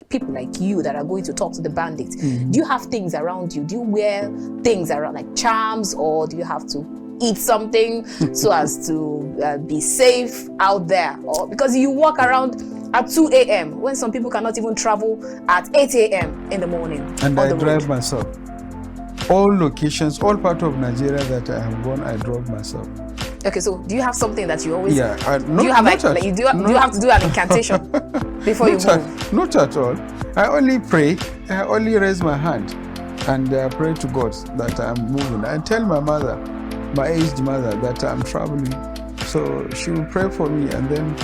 people like you that are going to talk to the bandits, do you have things around you? Do you wear things around, like charms, or do you have to eat something so as to be safe out there? Or because you walk around at 2 a.m. when some people cannot even travel at 8 a.m. in the morning. And I drive myself. All locations, all part of Nigeria that I have gone, I drove myself. Okay, so do you have something that you always? Yeah, do you have do you have to do an incantation before you move? Not at all. I only pray. I only raise my hand and pray to God that I'm moving. I tell my mother, my aged mother, that I'm traveling. So she will pray for me, and then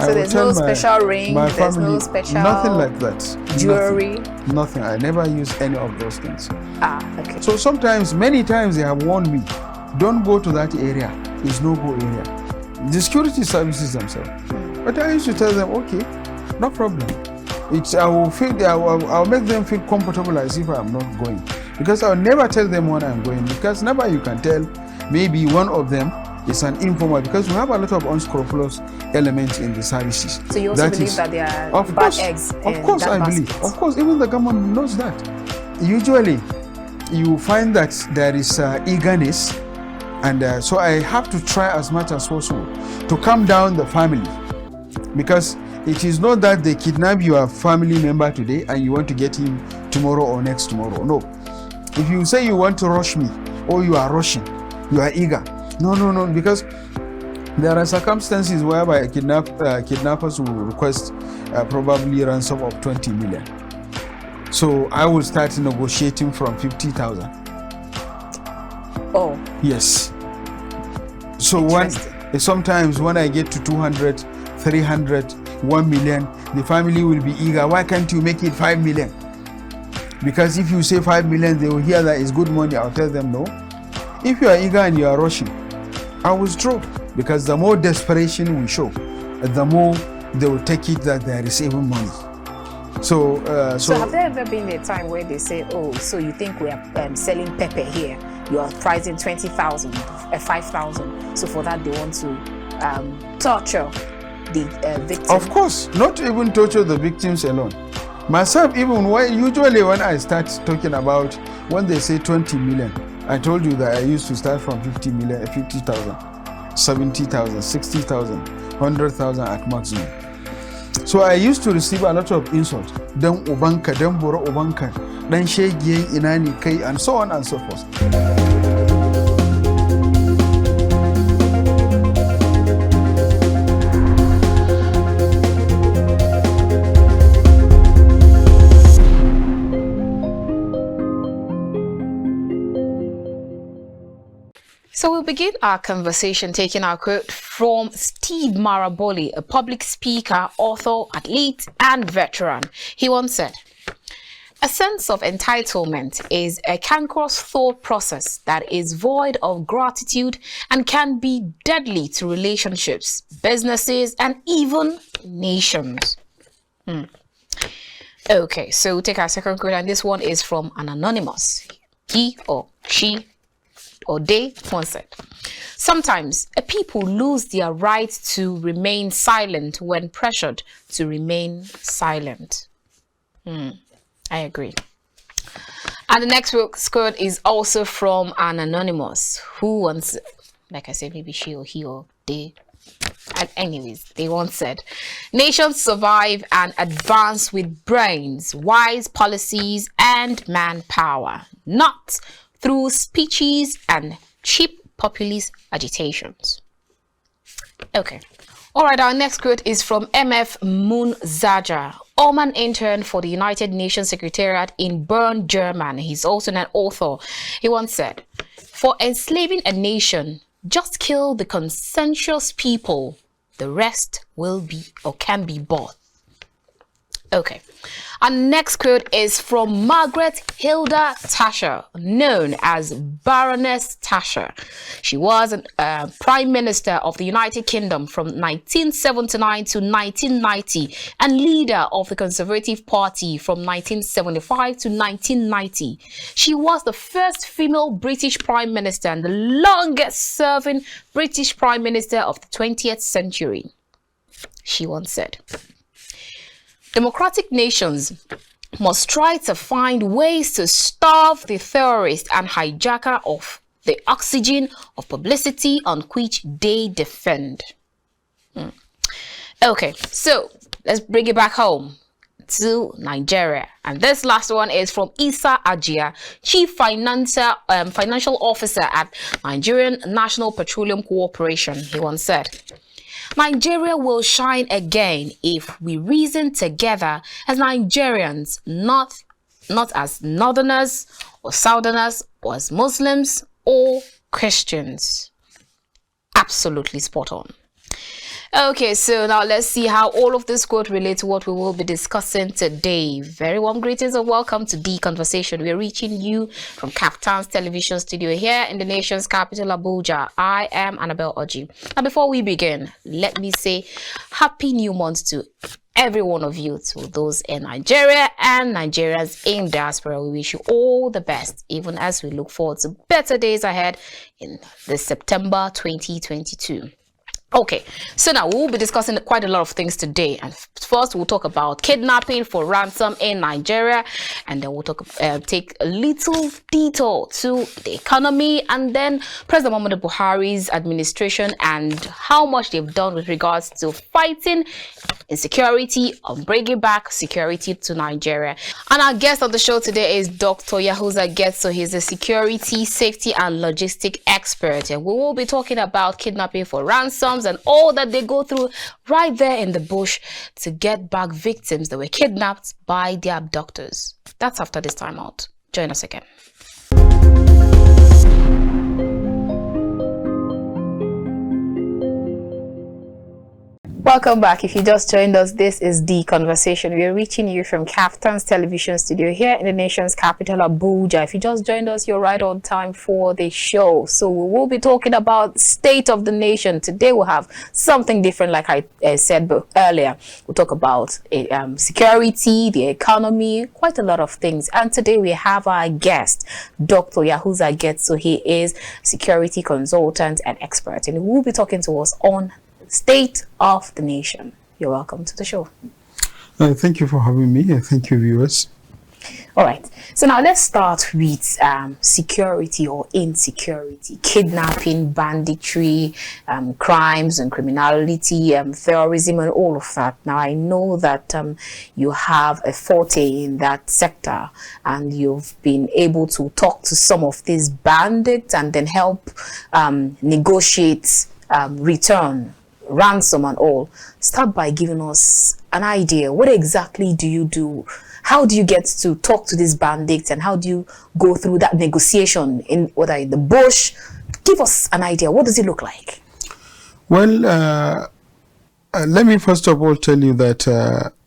I will tell my special ring, my family, no special nothing like that. Jewelry? Nothing. I never use any of those things. Okay. So sometimes, many times they have warned me, don't go to that area. It's no-go area. The security services themselves. But I used to tell them, okay, no problem. I'll make them feel comfortable as if I'm not going. Because I'll never tell them when I'm going. Because never you can tell, maybe one of them is an informer, because we have a lot of unscrupulous elements in the services. So you also believe that there are bad eggs? Of course I believe. Of course, even the government knows that. Usually, you find that there is eagerness, and so I have to try as much as possible to calm down the family, because it is not that they kidnap your family member today and you want to get him tomorrow or next tomorrow. No. If you say you want to rush me, or you are rushing, you are eager. No, because there are circumstances whereby kidnappers will request probably ransom of 20 million. So I will start negotiating from 50,000. Oh. Yes. So sometimes when I get to 200, 300, 1 million, the family will be eager. Why can't you make it 5 million? Because if you say 5 million, they will hear that it's good money. I'll tell them no. If you are eager and you are rushing, I withdraw, because the more desperation we show, the more they will take it that they are receiving money. So have there ever been a time where they say, oh, so you think we are selling pepper here? You are pricing 20,000, 5,000. So for that, they want to torture the victim? Of course, not even torture the victims alone. Myself, even usually when I start talking about, when they say 20 million, I told you that I used to start from 50 million, 50,000, 70,000, 60,000, 100,000 at maximum. So I used to receive a lot of insults. Dan ubanka, dan bora ubanka, dan shege inani kai, and so on and so forth. So we'll begin our conversation taking our quote from Steve Maraboli, a public speaker, author, athlete, and veteran. He once said, "A sense of entitlement is a cankerous thought process that is void of gratitude and can be deadly to relationships, businesses, and even nations." Okay, so we'll take our second quote, and this one is from an anonymous. He or she or they once said, "Sometimes a people lose their right to remain silent when pressured to remain silent." I agree. And the next quote is also from an anonymous who once, like I said, maybe she or he or they. And anyways, they once said, "Nations survive and advance with brains, wise policies, and manpower, not through speeches and cheap populist agitations." Okay. All right, our next quote is from MF Munzaja, Oman intern for the United Nations Secretariat in Bern, Germany. He's also an author. He once said, "For enslaving a nation, just kill the consensuous people. The rest will be or can be bought." Okay. Our next quote is from Margaret Hilda Thatcher, known as Baroness Thatcher. She was a Prime Minister of the United Kingdom from 1979 to 1990 and leader of the Conservative Party from 1975 to 1990. She was the first female British Prime Minister and the longest serving British Prime Minister of the 20th century. She once said, Democratic nations must try to find ways to starve the terrorist and hijacker of the oxygen of publicity on which they defend. Okay, so let's bring it back home to Nigeria. And this last one is from Isa Ajia, Chief Financial Officer at Nigerian National Petroleum Corporation. He once said, Nigeria will shine again if we reason together as Nigerians, not as Northerners or Southerners or as Muslims or Christians. Absolutely spot on. Okay, so now let's see how all of this quote relates to what we will be discussing today. Very warm greetings and welcome to The Conversation. We're reaching you from KAFTAN's television studio here in the nation's capital, Abuja. I am Annabel Orji. Now, before we begin, let me say Happy New Month to every one of you, to those in Nigeria and Nigerians in diaspora. We wish you all the best, even as we look forward to better days ahead in this September 2022. Okay, so now we'll be discussing quite a lot of things today. And first, we'll talk about kidnapping for ransom in Nigeria, and then we'll take a little detour to the economy, and then President Muhammadu Buhari's administration and how much they've done with regards to fighting insecurity or bringing back security to Nigeria. And our guest on the show today is Dr. Yahuza Getso. He's a security, safety, and logistic expert, and we will be talking about kidnapping for ransom and all that they go through right there in the bush to get back victims that were kidnapped by their abductors. That's after this time out. Join us again. Welcome back. If you just joined us, this is The Conversation. We are reaching you from KAFTAN's television studio here in the nation's capital, Abuja. If you just joined us, you're right on time for the show. So we will be talking about state of the nation. Today we'll have something different, like I said earlier. We'll talk about security, the economy, quite a lot of things. And today we have our guest, Dr. Yahuza Getso. He is security consultant and expert, and he will be talking to us on state of the nation. You're welcome to the show. Thank you for having me, and thank you, viewers. All right, so now let's start with security or insecurity, kidnapping, banditry, crimes and criminality, terrorism, and all of that. Now, I know that you have a forte in that sector, and you've been able to talk to some of these bandits and then help negotiate return, ransom and all. Start by giving us an idea. What exactly do you do? How do you get to talk to these bandits, and how do you go through that negotiation, in whether in the bush? Give us an idea. What does it look like? Well, let me first of all tell you that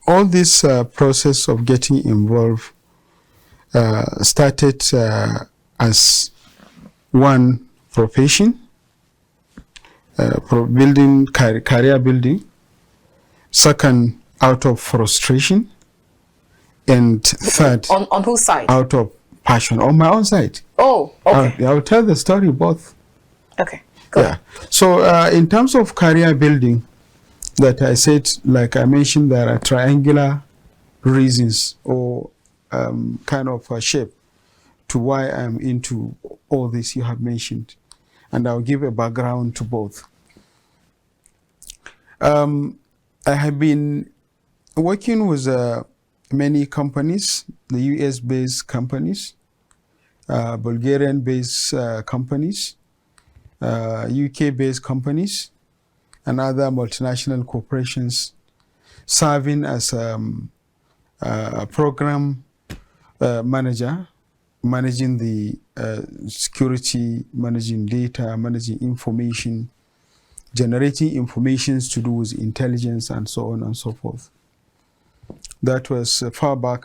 all this process of getting involved started as one profession, building career building. Second, out of frustration. And third, on whose side? Out of passion, on my own side. Oh, okay. I'll tell the story both. Okay, go ahead. So in terms of career building, that I said, like I mentioned, there are triangular reasons or kind of a shape to why I'm into all this you have mentioned. And I'll give a background to both. I have been working with many companies, the US-based companies, Bulgarian-based companies, UK-based companies, and other multinational corporations, serving as a program manager, managing the security, managing data, managing information, generating informations to do with intelligence, and so on and so forth. That was far back,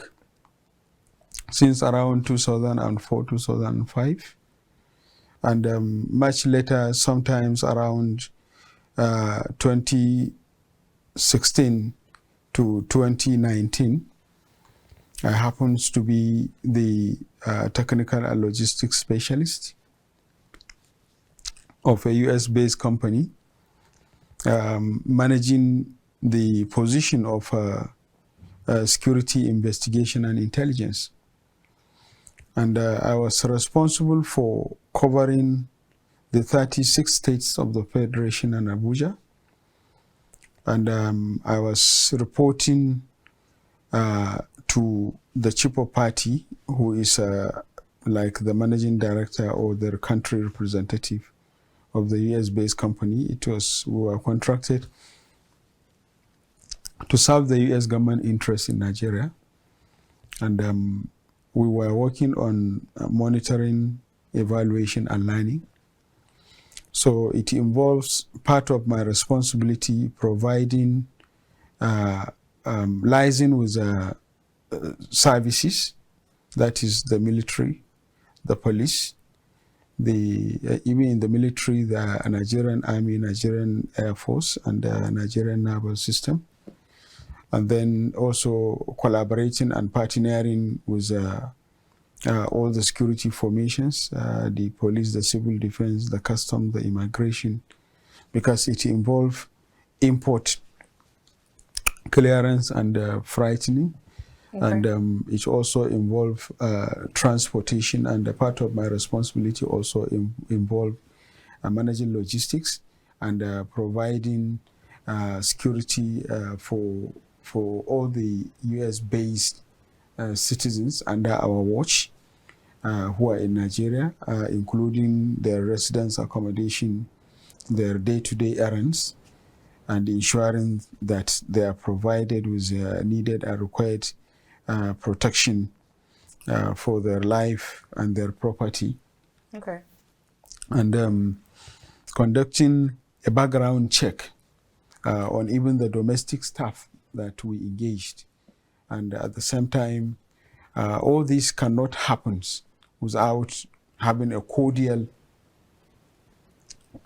since around 2004, 2005. And much later, sometimes around 2016 to 2019, I happens to be the technical and logistics specialist of a US-based company, managing the position of security investigation and intelligence. And I was responsible for covering the 36 states of the Federation and Abuja. And I was reporting to the chief of party, who is like the managing director or the country representative of the US-based company. We were contracted to serve the US government interest in Nigeria. And we were working on monitoring, evaluation, and learning. So it involves part of my responsibility providing liaising with services, that is the military, the police, even in the military, the Nigerian Army, Nigerian Air Force, and the Nigerian Naval System. And then also collaborating and partnering with all the security formations, the police, the civil defense, the custom, the immigration, because it involves import clearance and frightening. Okay. And it also involves transportation, and a part of my responsibility also involve managing logistics and providing security for all the US-based citizens under our watch who are in Nigeria, including their residence accommodation, their day-to-day errands, and ensuring that they are provided with needed and required protection for their life and their property. Okay. And conducting a background check on even the domestic staff that we engaged. And at the same time, all this cannot happen without having a cordial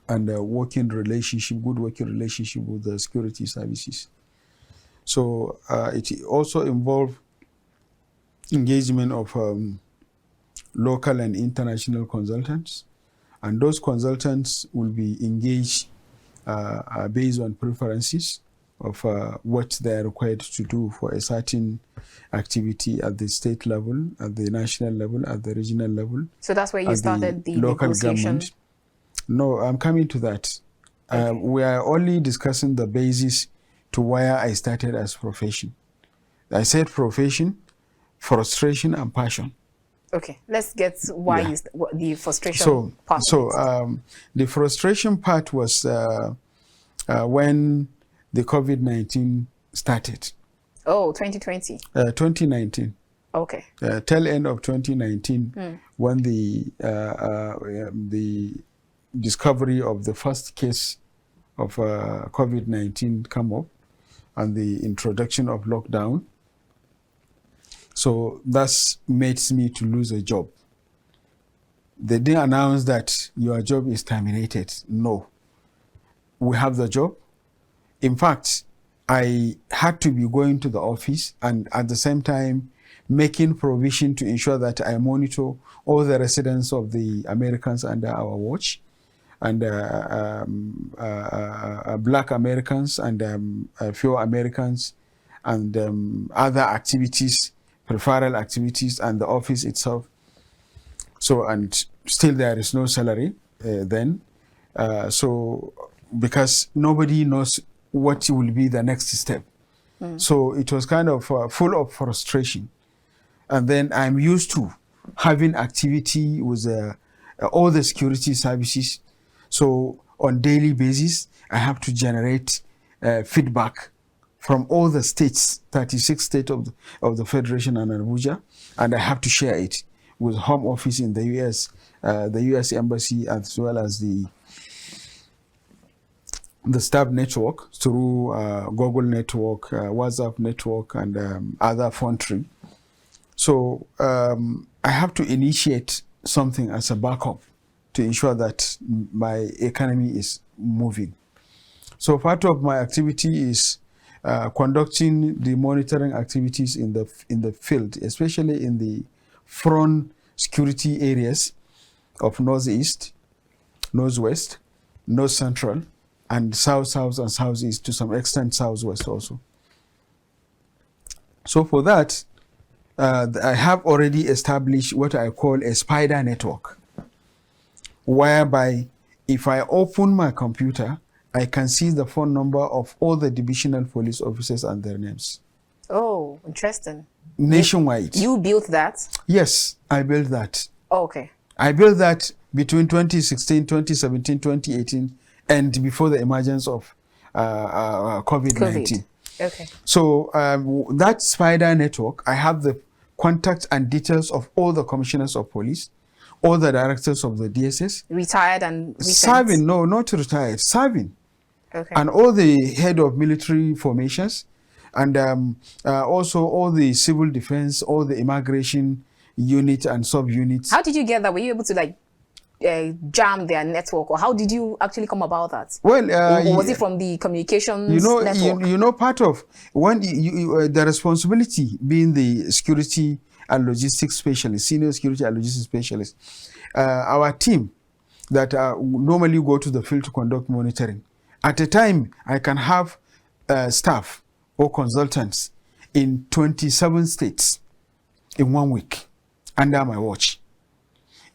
and a good working relationship with the security services. So it also involved engagement of local and international consultants. And those consultants will be engaged based on preferences of what they are required to do for a certain activity at the state level, at the national level, at the regional level. So that's where you started the local negotiation? Government. No, I'm coming to that. Okay. We are only discussing the basis to where I started as profession. I said profession, frustration, and passion. Okay, let's get why the frustration part. So the frustration part was when the COVID-19 started. Oh, 2020. 2019. Okay. Tail end of 2019, when the discovery of the first case of COVID-19 come up and the introduction of lockdown. So that's made me to lose a job. They didn't announce that your job is terminated. No. We have the job. In fact, I had to be going to the office and at the same time making provision to ensure that I monitor all the residents of the Americans under our watch, and Black Americans and a few Americans, and other activities, peripheral activities, and the office itself. So, and still there is no salary then. So, because nobody knows what will be the next step. So it was kind of full of frustration. And then I'm used to having activity with all the security services. So on daily basis, I have to generate feedback from all the states, 36 states of the Federation and Abuja, and I have to share it with home office in the US, the US Embassy, as well as the staff network through Google network, WhatsApp network, and other phone. So I have to initiate something as a backup to ensure that my economy is moving. So part of my activity is conducting the monitoring activities in the field, especially in the front security areas of Northeast, Northwest, North Central, and South, and Southeast, to some extent Southwest also. So for that, I have already established what I call a spider network, whereby if I open my computer, I can see the phone number of all the divisional police officers and their names. Oh, interesting. Nationwide. You built that? Yes, I built that. Oh, okay. I built that between 2016, 2017, 2018, and before the emergence of COVID-19. Okay. So that spider network, I have the contact and details of all the commissioners of police, all the directors of the DSS. Retired and recent? Serving, no, not retired, serving. Okay. And all the head of military formations, and also all the civil defense, all the immigration unit and sub-units. How did you get that? Were you able to like jam their network, or how did you actually come about that? Well, or was it from the communications network? You know, part of when the responsibility being the security and logistics specialist, senior security and logistics specialist, our team that normally go to the field to conduct monitoring. At a time, I can have staff or consultants in 27 states in 1 week under my watch.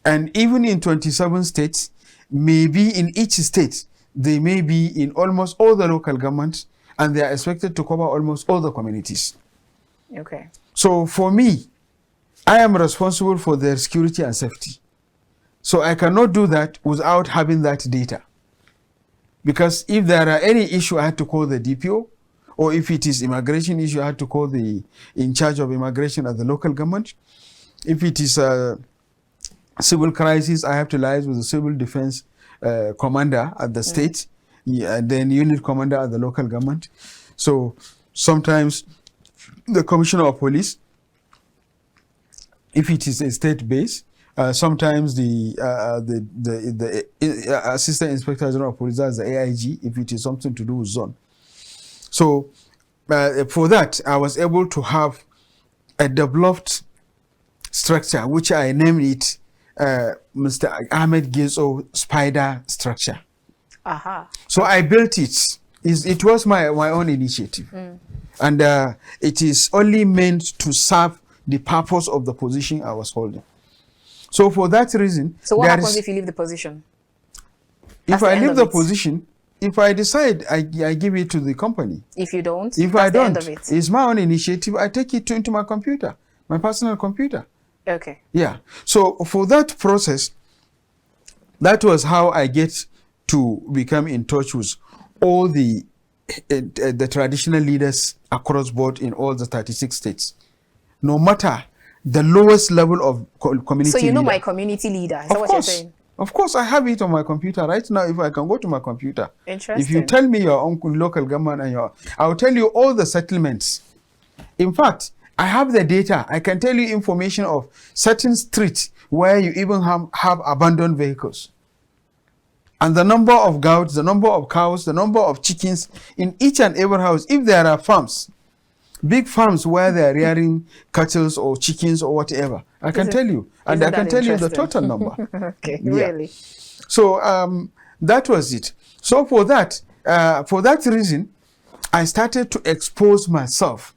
And even in 27 states, maybe in each state, they may be in almost all the local governments, and they are expected to cover almost all the communities. Okay. So for me, I am responsible for their security and safety. So I cannot do that without having that data. Because if there are any issue, I had to call the DPO, or if it is immigration issue, I had to call the in charge of immigration at the local government. If it is a civil crisis, I have to liaise with the civil defense commander at the state, and then unit commander at the local government. So sometimes the commissioner of police, if it is a state base, sometimes the assistant inspector general of police, that's the AIG, if it is something to do with zone. So for that, I was able to have a developed structure, which I named it Mr. Ahmed Getso Spider Structure. Aha. So I built it. It was my own initiative. And it is only meant to serve the purpose of the position I was holding. So for that reason... So what happens if you leave the position? If I leave the position, if I decide, I give it to the company. If you don't? If I don't, it's my own initiative. I take it into my computer, my personal computer. Okay. Yeah. So for that process, that was how I get to become in touch with all the traditional leaders across board in all the 36 states. No matter the lowest level of community. So you know leader. my community leader. Is that what you're saying? Of course, I have it on my computer right now. If I can go to my computer, interesting. If you tell me your own local government and I'll tell you all the settlements. In fact, I have the data. I can tell you information of certain streets where you even have abandoned vehicles. And the number of goats, the number of cows, the number of chickens in each and every house. If there are farms, big farms where they are rearing cattle or chickens or whatever, I can tell you. And I can tell you the total number. Okay, yeah. Really? So that was it. So for that reason, I started to expose myself,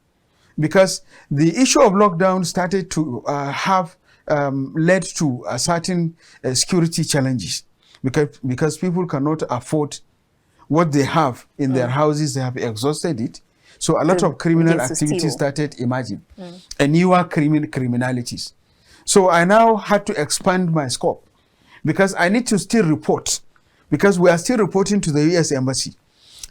because the issue of lockdown started to have led to a certain security challenges, because people cannot afford what they have in their houses. They have exhausted it. So a lot of criminal activities started emerging, and newer criminalities. So I now had to expand my scope, because I need to still report, because we are still reporting to the U.S. Embassy.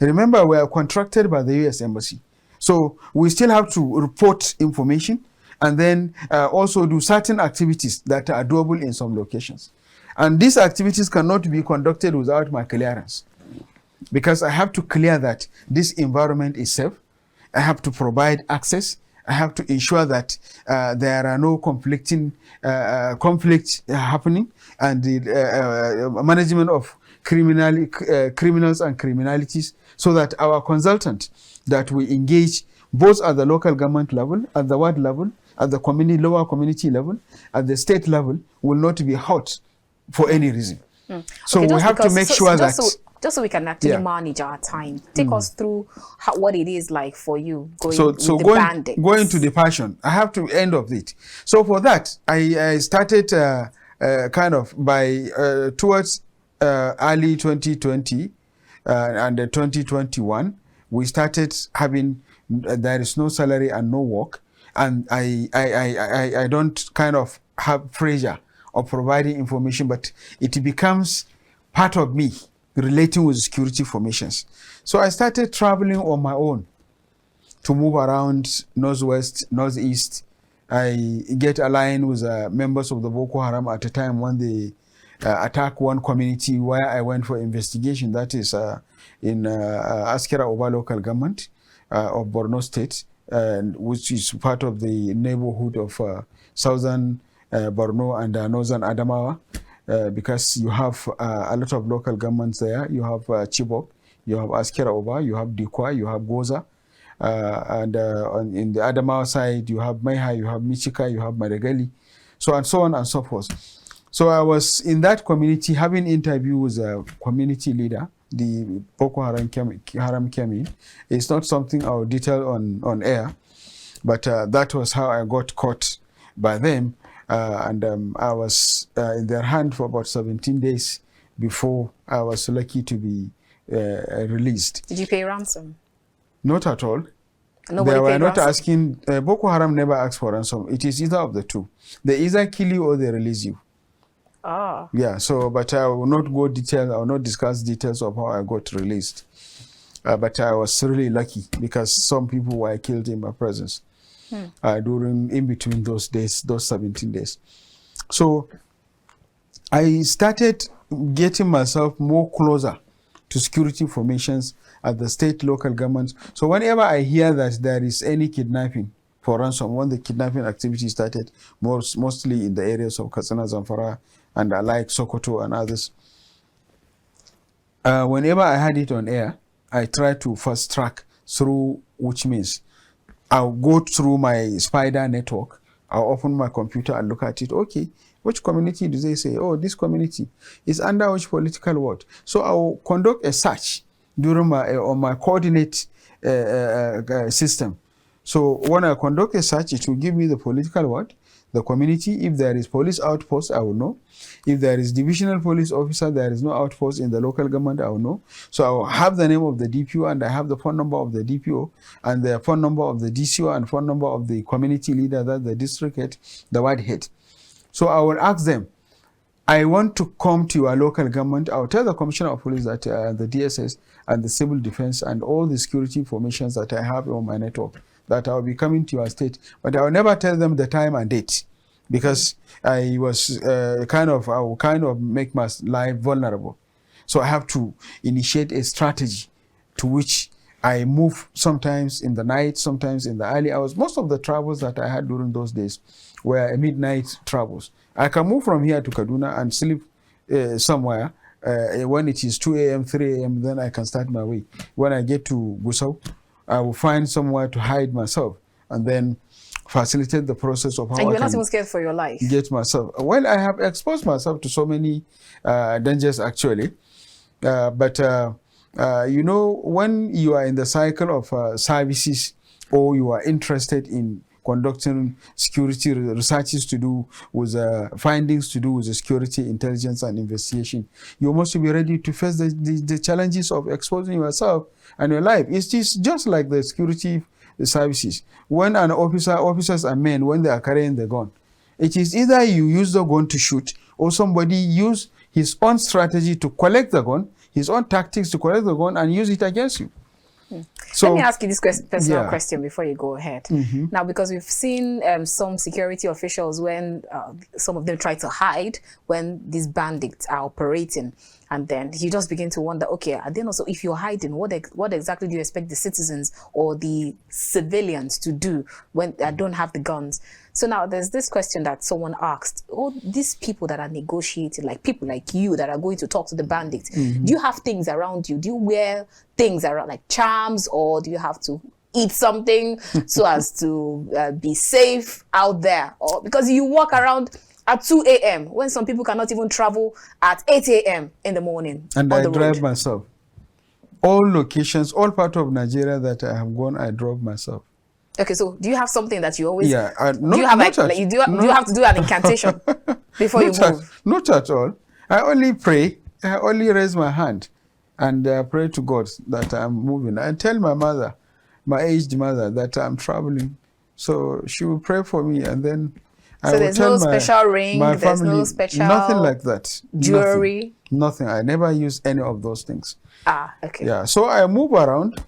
Remember, we are contracted by the U.S. Embassy. So we still have to report information, and then also do certain activities that are doable in some locations. And these activities cannot be conducted without my clearance, because I have to clear that this environment is safe. I have to provide access. I have to ensure that there are no conflicts happening, and the management of criminals and criminalities, so that our consultant that we engage both at the local government level, at the ward level, at the lower community level, at the state level, will not be hurt for any reason. So we have to make sure that... Just so we can actually manage our time. Take us through what it is like for you going with the bandits. Going to the passion. I have to end of it. So for that, I started kind of by towards early 2020 and 2021. We started having there is no salary and no work, and I don't kind of have pressure of providing information, but it becomes part of me relating with security formations. So I started traveling on my own to move around northwest, northeast. I get aligned with members of the Boko Haram at a time when they attack one community where I went for investigation. That is in Askira Oba local government of Borno State, which is part of the neighborhood of southern Borno and northern Adamawa. Because you have a lot of local governments there. You have Chibok, you have Askira Oba, you have Dikwa, you have Goza, and in the Adamawa side, you have Maiha, you have Michika, you have Madagali, so on and so forth. So I was in that community having interview with a community leader. The Boko Haram came in. It's not something I'll detail on air, but that was how I got caught by them. And I was in their hand for about 17 days before I was lucky to be released. Did you pay ransom? Not at all. Nobody they were paid not ransom? asking. Boko Haram never asked for ransom. It is either of the two. They either kill you or they release you. Ah. Yeah. So, but I will not go detail. I will not discuss details of how I got released. But I was really lucky because some people were killed in my presence. During in between those days, those 17 days. So I started getting myself more closer to security formations at the state local governments. So whenever I hear that there is any kidnapping for ransom, when the kidnapping activity started, mostly in the areas of Katsina, Zamfara, and like Sokoto and others, whenever I had it on air, I try to fast track through, which means I'll go through my spider network. I'll open my computer and look at it. Okay, which community do they say? Oh, this community is under which political ward? So I'll conduct a search during on my coordinate system. So when I conduct a search, it will give me the political ward, the community. If there is police outpost, I will know. If there is divisional police officer, there is no outpost in the local government, I will know. So I will have the name of the DPO, and I have the phone number of the DPO, and the phone number of the DCO, and phone number of the community leader, that the district head, the ward head. So I will ask them, I want to come to your local government. I will tell the commissioner of police that the DSS and the civil defense and all the security information that I have on my network, that I will be coming to your state. But I will never tell them the time and date, because I was I will kind of make my life vulnerable. So I have to initiate a strategy to which I move sometimes in the night, sometimes in the early hours. Most of the travels that I had during those days were midnight travels. I can move from here to Kaduna and sleep somewhere. When it is 2 a.m., 3 a.m., then I can start my way. When I get to Gusau, I will find somewhere to hide myself and then facilitate the process of how and you're I not can even scared for your life? Get myself. Well, I have exposed myself to so many dangers, actually. But you know, when you are in the cycle of services, or you are interested in conducting security researches to do with findings to do with the security, intelligence, and investigation, you must be ready to face the challenges of exposing yourself and your life. It's just like the security services. When an officers and men, when they are carrying the gun, it is either you use the gun to shoot, or somebody use his own strategy to collect the gun, his own tactics to collect the gun and use it against you. So, let me ask you this personal question before you go ahead. Now, because we've seen some security officials, when some of them try to hide when these bandits are operating, and then you just begin to wonder, okay, and then also, if you're hiding, what exactly do you expect the citizens or the civilians to do when they don't have the guns? So now there's this question that someone asked, oh, these people that are negotiating, like people like you that are going to talk to the bandits, do you have things around you? Do you wear things around, like charms, or do you have to eat something so as to be safe out there? Or because you walk around at 2 a.m. when some people cannot even travel at 8 a.m. in the morning. And on I the drive road. myself. All locations, all part of Nigeria that I have gone, I drove myself. Okay, so do you have something that you always? Yeah, Do you have like do you have to do an incantation before you move? Not at all. I only pray. I only raise my hand and pray to God that I'm moving. I tell my mother, my aged mother, that I'm traveling. So she will pray for me, and then I will there's tell no special ring, my there's family, no special nothing like that. jewelry. Nothing. I never use any of those things. Ah, okay. Yeah. So I move around.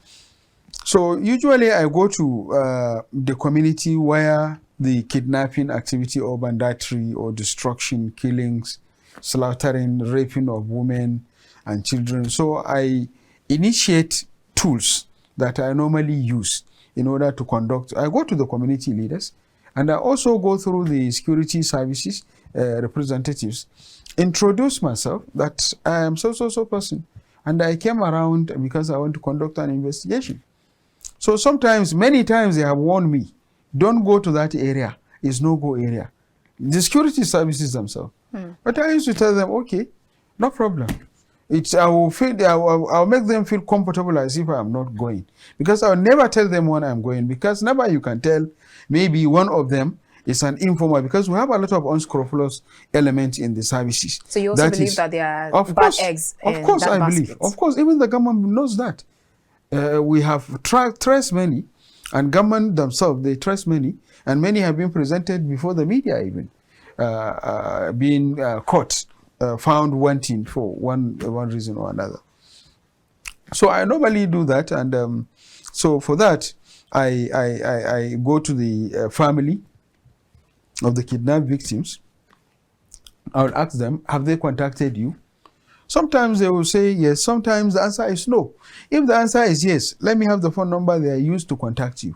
So usually I go to the community where the kidnapping activity or banditry or destruction, killings, slaughtering, raping of women and children. So I initiate tools that I normally use in order to conduct. I go to the community leaders, and I also go through the security services representatives, introduce myself that I am so person, and I came around because I want to conduct an investigation. So sometimes, many times they have warned me, don't go to that area, it's no-go area. The security services themselves. But I used to tell them, okay, no problem. I'll make them feel comfortable as if I'm not going. Because I'll never tell them when I'm going, because never you can tell, maybe one of them is an informer, because we have a lot of unscrupulous elements in the services. So you also believe that there are bad eggs in Of course, that I basket? believe. Of course, even the government knows that. We have traced many, and government themselves, they trust many, and many have been presented before the media even, being caught, found wanting for one reason or another. So I normally do that, and so for that, I go to the family of the kidnapped victims. I will ask them, have they contacted you? Sometimes they will say yes, sometimes the answer is no. If the answer is yes, let me have the phone number they used to contact you.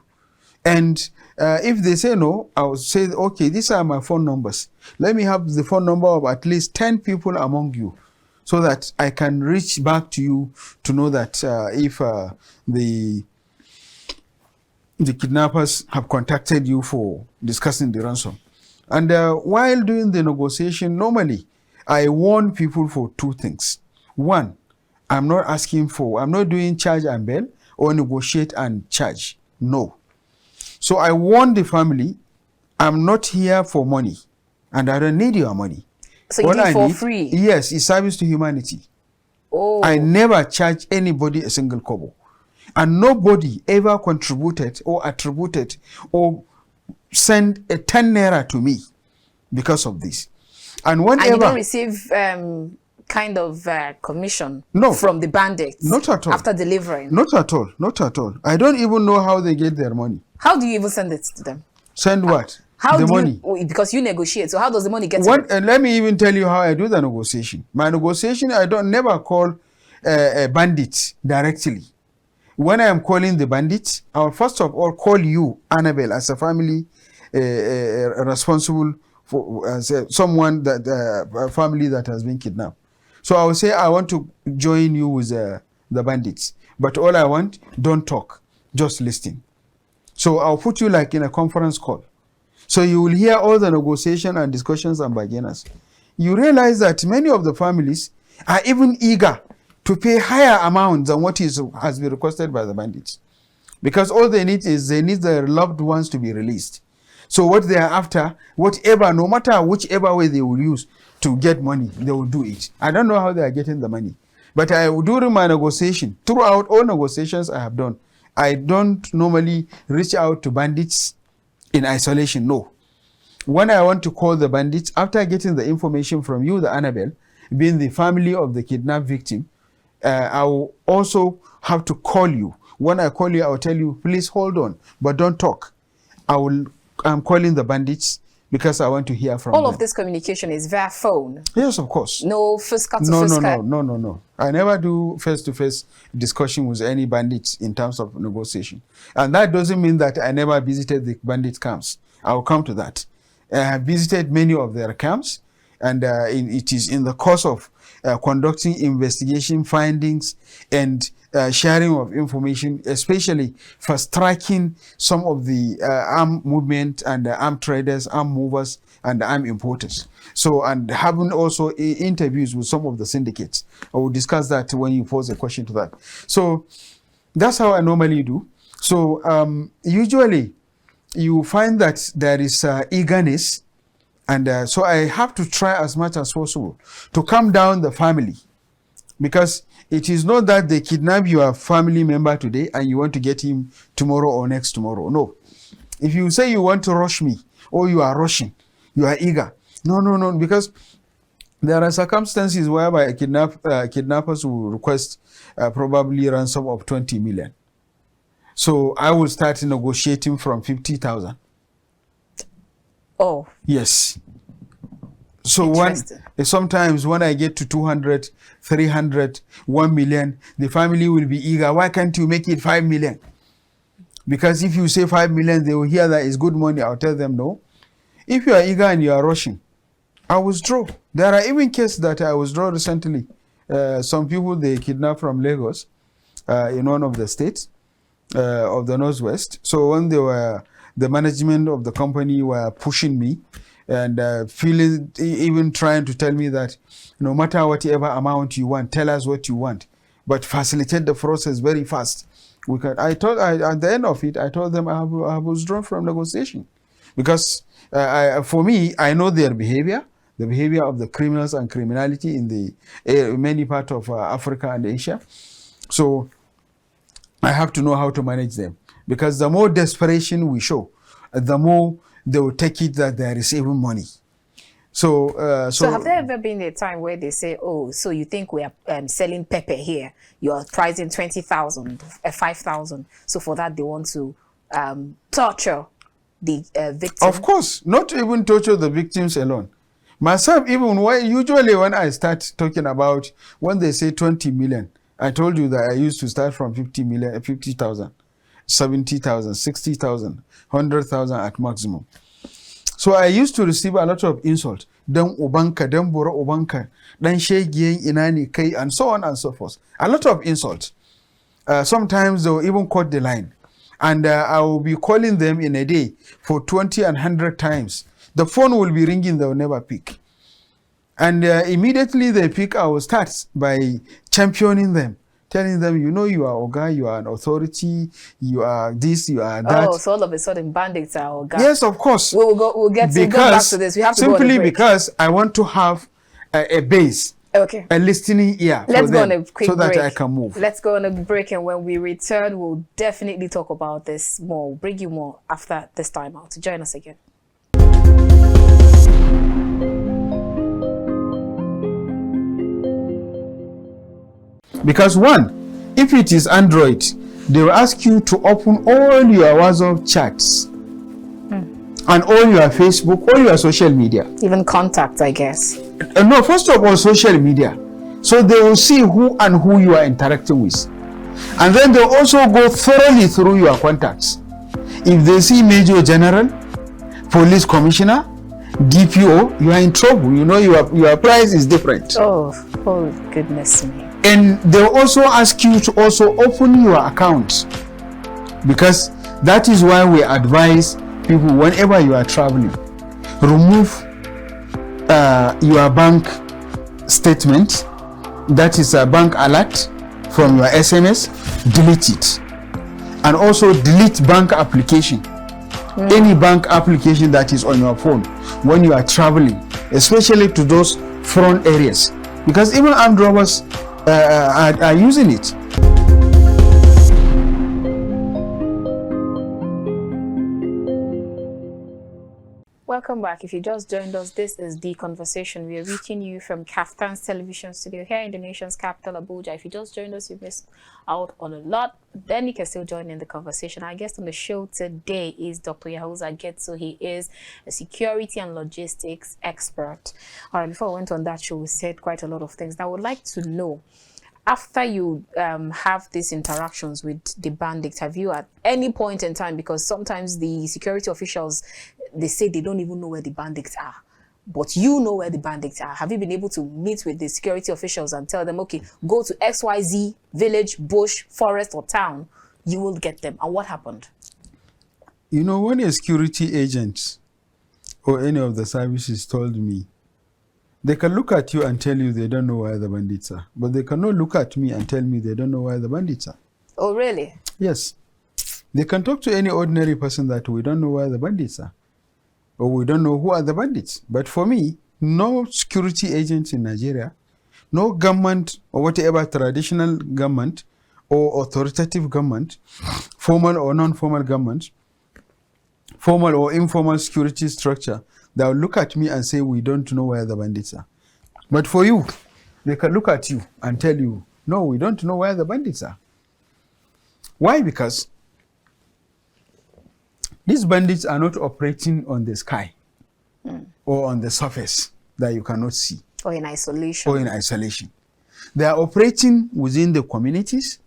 And if they say no, I will say, okay, these are my phone numbers. Let me have the phone number of at least 10 people among you, so that I can reach back to you to know that if the kidnappers have contacted you for discussing the ransom. And while doing the negotiation, normally, I warn people for two things. One, I'm not doing charge and bail or negotiate and charge. No. So I warn the family, I'm not here for money, and I don't need your money. So you do for free? Yes, it's service to humanity. Oh. I never charge anybody a single kobo. And nobody ever contributed or attributed or sent a 10 naira to me because of this. And whenever, you don't receive kind of commission from the bandits? Not at all. After delivering? Not at all. Not at all. I don't even know how they get their money. How do you even send it to them? Send what? How the do money. Because you negotiate. So how does the money get to them? And let me even tell you how I do the negotiation. My negotiation, I don't never call bandits directly. When I am calling the bandits, I will first of all call you, Annabel, as a family responsible for someone that a family that has been kidnapped. So I will say, I want to join you with the bandits, but all I want, don't talk, just listen. So I'll put you like in a conference call. So you will hear all the negotiation and discussions and bargainers. You realize that many of the families are even eager to pay higher amounts than what has been requested by the bandits. Because all they need is their loved ones to be released. So what they are after, whatever, no matter whichever way they will use to get money, they will do it. I don't know how they are getting the money. But during my negotiation, throughout all negotiations I have done, I don't normally reach out to bandits in isolation, no. When I want to call the bandits, after getting the information from you, the Annabel, being the family of the kidnapped victim, I will also have to call you. When I call you, I will tell you, please hold on, but don't talk. I'm calling the bandits because I want to hear from them. All of this communication is via phone? Yes, of course. No physical to physical? No. I never do face-to-face discussion with any bandits in terms of negotiation. And that doesn't mean that I never visited the bandit camps. I will come to that. I have visited many of their camps, and it is in the course of conducting investigation findings and sharing of information, especially fast tracking some of the arm movement and arm traders, arm movers, and arm importers. So, and having also interviews with some of the syndicates. I will discuss that when you pose a question to that. So, that's how I normally do. So, usually you find that there is eagerness, and so I have to try as much as possible to calm down the family, because it is not that they kidnap your family member today and you want to get him tomorrow or next tomorrow. No. If you say you want to rush me, or you are rushing, you are eager. No, because there are circumstances whereby kidnappers will request probably ransom of 20 million. So I will start negotiating from 50,000. Oh. Yes. So sometimes when I get to 200, 300, 1 million, the family will be eager. Why can't you make it 5 million? Because if you say 5 million, they will hear that it's good money. I'll tell them no. If you are eager and you are rushing, I withdraw. There are even cases that I withdraw recently. Some people, they kidnapped from Lagos in one of the states of the Northwest. So when they were, the management of the company were pushing me and even trying to tell me that no matter whatever amount you want, tell us what you want, but facilitate the process very fast. At the end of it, I told them I have withdrawn from negotiation, because for me, I know their behavior, the behavior of the criminals and criminality in the many parts of Africa and Asia. So I have to know how to manage them, because the more desperation we show, the more they will take it that they are receiving money. So have there ever been a time where they say, oh, so you think we are selling pepper here, you are pricing 20,000, 5,000, so for that they want to torture the victim? Of course, not even torture the victims alone. Myself, even usually when I start talking about, when they say 20 million, I told you that I used to start from 50 million, 50,000, 70,000, 60,000, 100,000 at maximum. So I used to receive a lot of insult. Dan ubanka, dan bura ubanka, dan shegiyen inani kai, and so on and so forth. A lot of insults. Sometimes they will even cut the line. And I will be calling them in a day for 20 and 100 times. The phone will be ringing, they will never pick. And immediately they pick, I will start by championing them, telling them, you know, you are Oga, you are an authority, you are this, you are that. Oh, so all of a sudden bandits are Oga. Yes, of course. We'll get to go back to this. We have to go on a break. Simply because I want to have a base. Okay. A listening ear. Let's go on a quick so that break. I can move. Let's go on a break, and when we return, we'll definitely talk about this more. We'll bring you more after this time out. Join us again. Because one, if it is Android, they will ask you to open all your WhatsApp chats and all your Facebook, all your social media. Even contacts, I guess. No, first of all, social media. So they will see who and who you are interacting with. And then they'll also go thoroughly through your contacts. If they see Major General, Police Commissioner, DPO, you are in trouble. You know your price is different. Oh goodness me. And they'll also ask you to also open your account, because that is why we advise people, whenever you are traveling, remove your bank statement, that is a bank alert, from your SMS, delete it. And also delete bank application. Any bank application that is on your phone when you are traveling, especially to those front areas, because even armed robbers are using it. Welcome back. If you just joined us, this is The Conversation. We are reaching you from KAFTAN's television studio here in the nation's capital, Abuja. If you just joined us, you missed out on a lot. Then you can still join in the conversation. Our guest on the show today is Dr. Yahuza Getso. He is a security and logistics expert. All right, before I went on that show, we said quite a lot of things. Now, I would like to know, after you have these interactions with the bandits, have you at any point in time, because sometimes the security officials, they say they don't even know where the bandits are. but you know where the bandits are. Have you been able to meet with the security officials and tell them, okay, go to XYZ village, bush, forest, or town, you will get them? And what happened? You know, when a security agent or any of the services told me, they can look at you and tell you they don't know where the bandits are, but they cannot look at me and tell me they don't know where the bandits are. Oh, really? Yes. They can talk to any ordinary person that we don't know where the bandits are, or we don't know who are the bandits. But for me, no security agents in Nigeria, no government or whatever traditional government or authoritative government, formal or non-formal government, formal or informal security structure, that will look at me and say, we don't know where the bandits are. But for you, they can look at you and tell you, no, we don't know where the bandits are. Why? Because these bandits are not operating on the sky or on the surface that you cannot see. Or in isolation. Or in isolation. They are operating within the communities,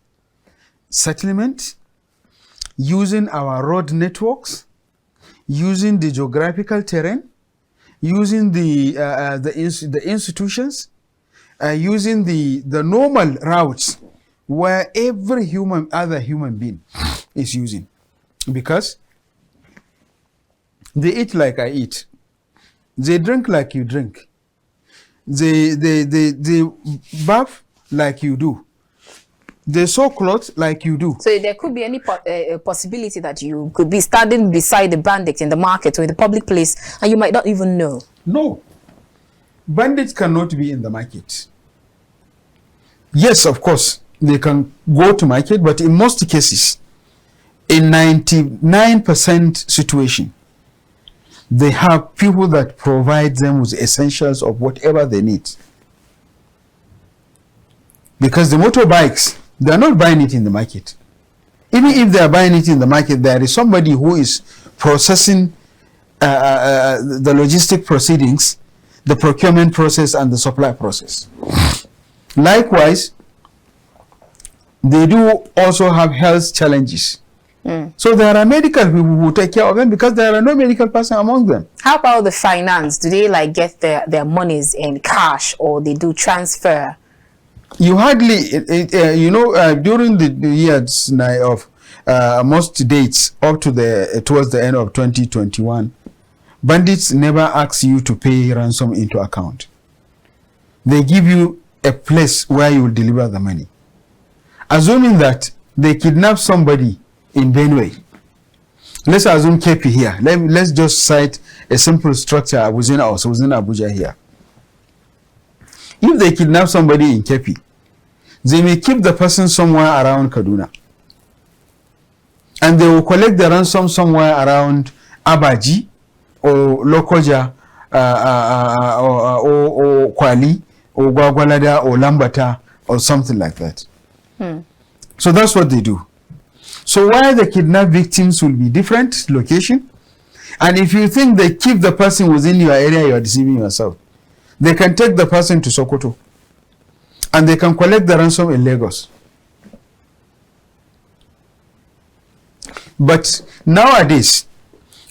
settlement, using our road networks, using the geographical terrain, using the institutions, using the normal routes where every other human being is using. Because they eat like I eat. They drink like you drink. They bath like you do. They sew clothes like you do. So there could be any possibility that you could be standing beside the bandits in the market or in the public place and you might not even know. No. Bandits cannot be in the market. Yes, of course, they can go to market, but in most cases, in 99% situation, they have people that provide them with essentials of whatever they need. Because the motorbikes, they are not buying it in the market. Even if they are buying it in the market, there is somebody who is processing the logistic proceedings, the procurement process, and the supply process. Likewise, they do also have health challenges. So there are medical people who take care of them because there are no medical person among them. How about the finance? Do they like get their monies in cash or they do transfer? You hardly, during the years of most dates up to towards the end of 2021, bandits never ask you to pay ransom into account. They give you a place where you will deliver the money. Assuming that they kidnap somebody in Benue. Let's assume KP here. Let's just cite a simple structure within Abuja here. If they kidnap somebody in KP, they may keep the person somewhere around Kaduna. And they will collect the ransom somewhere around Abaji or Lokoja or Kwali or Gwagwalada or Lambata or something like that. So that's what they do. So why the kidnapped victims will be different location, and if you think they keep the person within your area, you are deceiving yourself. They can take the person to Sokoto, and they can collect the ransom in Lagos. But nowadays,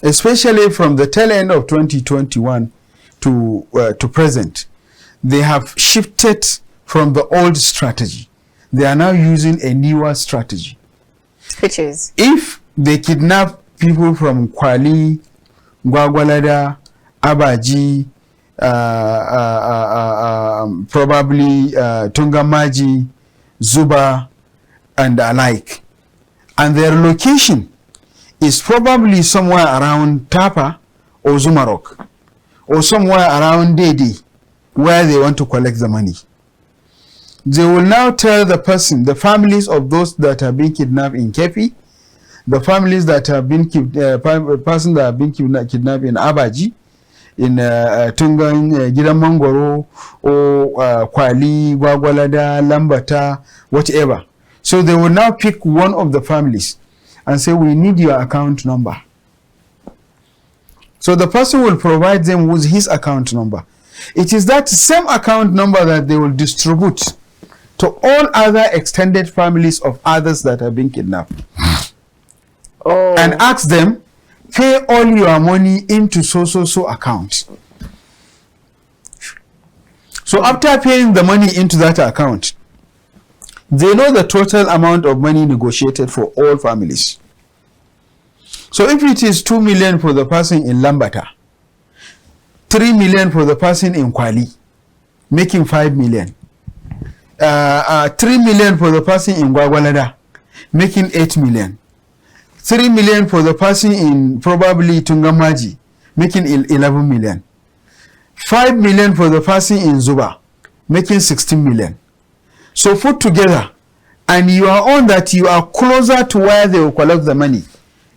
especially from the tail end of 2021 to present, they have shifted from the old strategy. They are now using a newer strategy. Which is? If they kidnap people from Kwali, Gwagwalada, Abaji, probably Tungamaji, Zuba, and alike, and their location is probably somewhere around Tapa or Zumarok, or somewhere around Dedi, where they want to collect the money. They will now tell the person, the families of those that have been kidnapped in Kepi, the families that have been person that have been kidnapped in Abaji, in Tungan, Gidamangoro, or Kwali, Gwagwalada, Lambata, whatever. So they will now pick one of the families and say, we need your account number. So the person will provide them with his account number. It is that same account number that they will distribute to all other extended families of others that have been kidnapped. And ask them, pay all your money into so account. So after paying the money into that account, they know the total amount of money negotiated for all families. So if it is 2 million for the person in Lambata, 3 million for the person in Kwali, making 5 million. 3 million for the person in Gwagwalada, making 8 million. 3 million for the person in probably Tungamaji, making 11 million. 5 million for the person in Zuba, making 16 million. So put together, and you are on that, you are closer to where they will collect the money,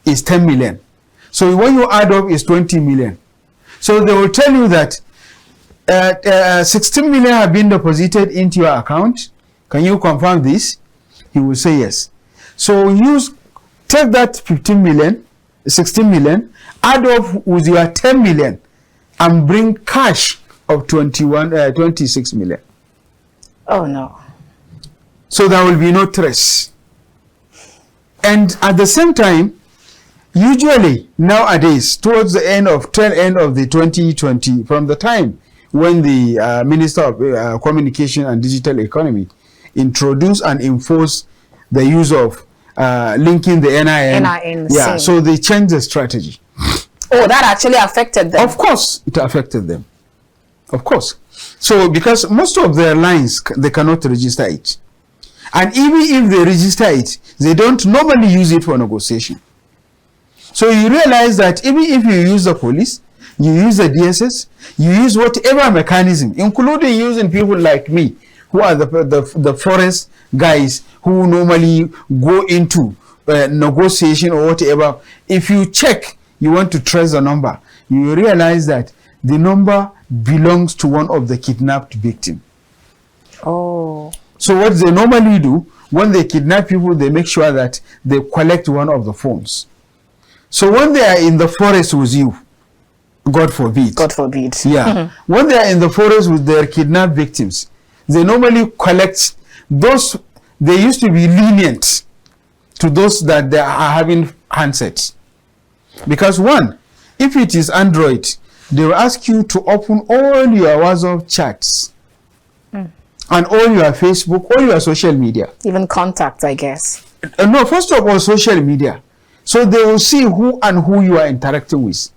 is 10 million. So when you add up, is 20 million. So they will tell you that 16 million have been deposited into your account. Can you confirm this? He will say yes. So take that 15 million, 16 million, add up with your 10 million, and bring cash of 26 million. Oh no. So there will be no trace. And at the same time, usually nowadays, towards the tail end of the 2020, from the time when the Minister of Communication and Digital Economy introduced and enforced the use of linking the NIN. Yeah, so they changed the strategy. Oh, that actually affected them. Of course, it affected them. Of course. So because most of their lines, they cannot register it. And even if they register it, they don't normally use it for negotiation. So you realize that even if you use the police, you use the DSS, you use whatever mechanism, including using people like me, who are the forest guys who normally go into negotiation or whatever. If you check, you want to trace the number, you realize that the number belongs to one of the kidnapped victims. Oh. So what they normally do, when they kidnap people, they make sure that they collect one of the phones. So when they are in the forest with you, God forbid. God forbid. Yeah. When they are in the forest with their kidnapped victims, they normally collect those. They used to be lenient to those that they are having handsets. Because one, if it is Android, they will ask you to open all your WhatsApp chats. And all your Facebook, all your social media. Even contacts, I guess. No, first of all, social media. So they will see who and who you are interacting with.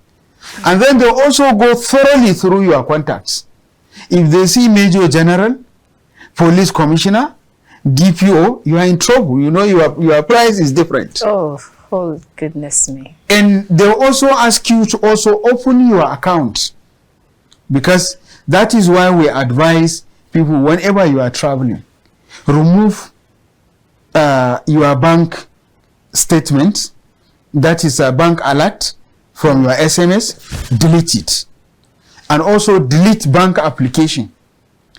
And then they'll also go thoroughly through your contacts. If they see Major General, Police Commissioner, DPO, you are in trouble. You know your price is different. Oh goodness me. And they'll also ask you to also open your account. Because that is why we advise people, whenever you are traveling, remove your bank statement, that is a bank alert from your SMS, delete it. And also delete bank application.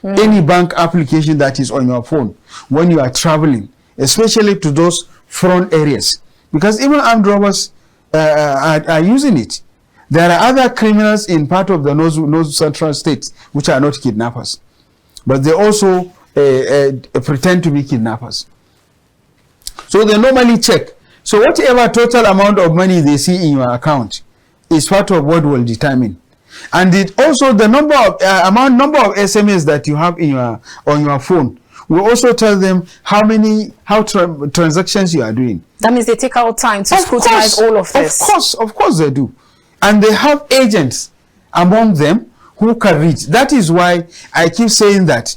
Any bank application that is on your phone when you are traveling, especially to those front areas. Because even armed robbers are using it. There are other criminals in part of the North Central states which are not kidnappers. But they also pretend to be kidnappers. So they normally check. So whatever total amount of money they see in your account is part of what will determine. And it also the number of SMS that you have in on your phone will also tell them how transactions you are doing. That means they take out time to scrutinize all of this. Of course they do. And they have agents among them who can reach. That is why I keep saying that,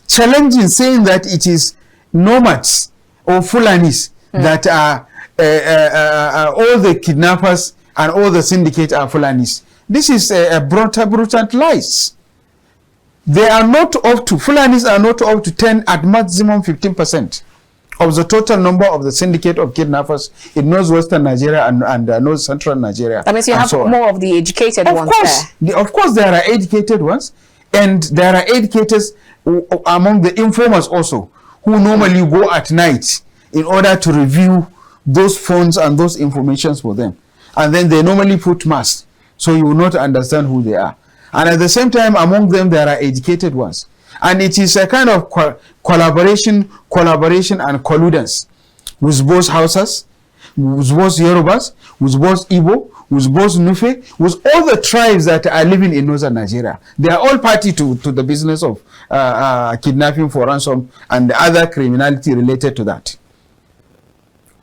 challenging saying that it is nomads or Fulanis that are all the kidnappers and all the syndicate are Fulanis. This is a brutal lies. They are not up to, Fulanis are not up to 10, at maximum 15% of the total number of the syndicate of kidnappers in northwestern Nigeria and north central Nigeria. That means you have more of the educated ones there. Of course, there are educated ones, and there are educators among the informers also, who normally go at night in order to review those phones and those informations for them. And then they normally put masks, so you will not understand who they are. And at the same time, among them, there are educated ones. And it is a kind of collaboration and colludence with both Hausas, with both Yorubas, with both Igbo, with both Nufe, with all the tribes that are living in northern Nigeria. They are all party to the business of kidnapping for ransom and other criminality related to that.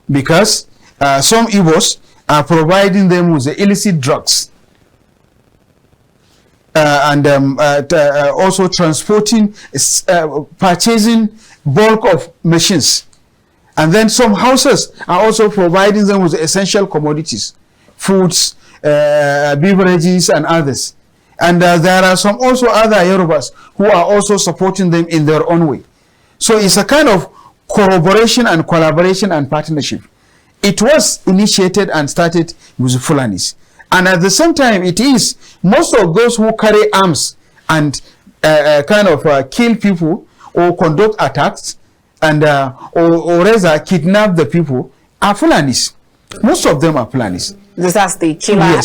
Because some Igbos are providing them with the illicit drugs and also transporting, purchasing bulk of machines. And then some houses are also providing them with essential commodities, foods, beverages, and others. And there are some also other Yorubas who are also supporting them in their own way. So it's a kind of corroboration and collaboration and partnership. It was initiated and started with Fulanis. And at the same time, it is most of those who carry arms and kill people or conduct attacks and or rather kidnap the people are Fulanis. Most of them are Fulanis. That's the killer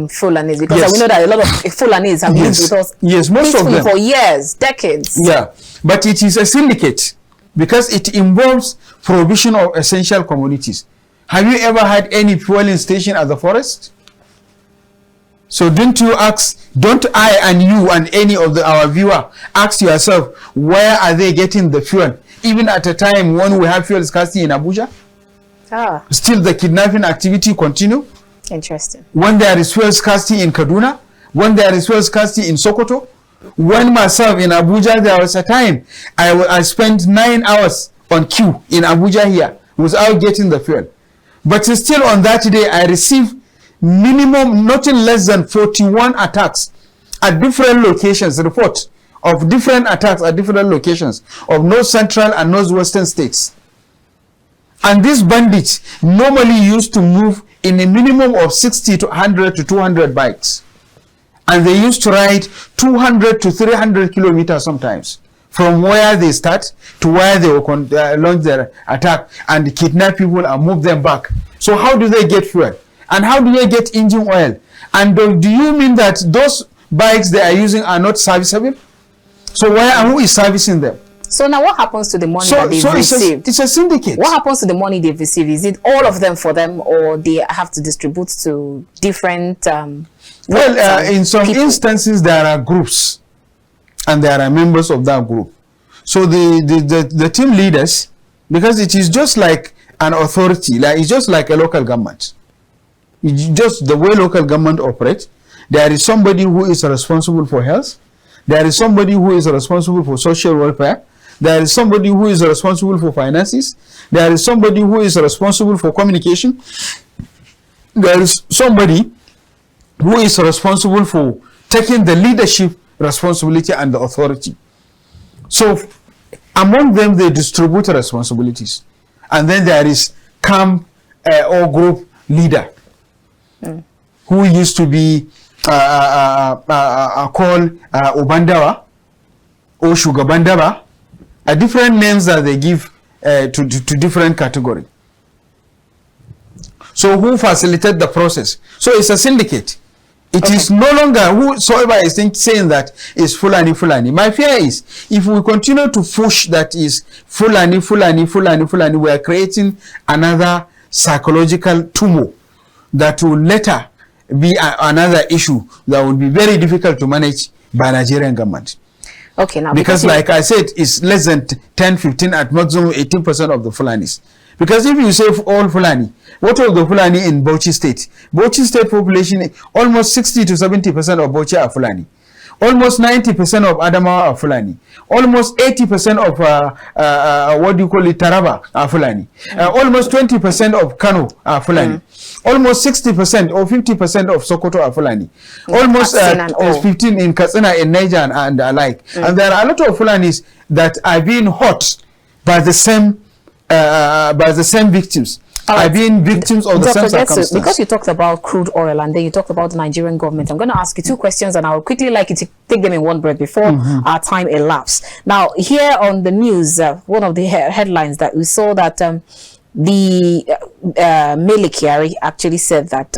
Fulanis, because Yes. we know that a lot of Fulanis have lived with us most of them for years, decades. Yeah, but it is a syndicate because it involves provision of essential commodities. Have you ever had any fueling station at the forest? So don't I and you and any of our viewer ask yourself, where are they getting the fuel? Even at a time when we have fuel scarcity in Abuja? Still the kidnapping activity continue? Interesting. When there is fuel scarcity in Kaduna, when there is fuel scarcity in Sokoto, when myself in Abuja, there was a time I spent 9 hours on queue in Abuja here without getting the fuel. But still on that day, I received minimum, nothing less than 41 attacks at different locations, report of different attacks at different locations of North Central and Northwestern states. And these bandits normally used to move in a minimum of 60 to 100 to 200 bikes. And they used to ride 200 to 300 kilometers sometimes from where they start to where they will launch their attack and kidnap people and move them back. So how do they get fuel? And how do they get engine oil? And do you mean that those bikes they are using are not serviceable? So who is servicing them? So now what happens to the money that they've received? It's a syndicate. What happens to the money they've received? Is it all of them for them, or they have to distribute to different in some instances there are groups and there are members of that group. So the team leaders, because it is just like an authority, like it's just like a local government. It's just the way local government operates. There is somebody who is responsible for health. There is somebody who is responsible for social welfare. There is somebody who is responsible for finances. There is somebody who is responsible for communication. There is somebody who is responsible for taking the leadership responsibility and the authority. So among them, they distribute responsibilities. And then there is camp or group leader who used to be called Obandawa or Shugabandaba, different names that they give to different category. So who facilitate the process? So it's a syndicate. It is no longer whosoever is saying that is Fulani. My fear is if we continue to push that is Fulani, we are creating another psychological tumor that will later be another issue that will be very difficult to manage by Nigerian government. Okay, now because like I said, it's less than 10, 15, at maximum 18% of the Fulanis. Because if you say all Fulani, what of the Fulani in Bauchi State? Bauchi State population, almost 60 to 70% of Bauchi are Fulani. Almost 90% of Adamawa are Fulani. Almost 80% of Taraba are Fulani. Almost 20% of Kano are Fulani. Almost 60% or 50% of Sokoto are Fulani. Almost 15 in Katsina, in Niger and alike. And there are a lot of Fulanis that are being hurt by the same victims. Are being victims of the same circumstances. Because you talked about crude oil and then you talked about the Nigerian government, I'm going to ask you two questions and I will quickly like you to take them in one breath before our time elapses. Now, here on the news, one of the headlines that we saw that the Mele Kyari actually said that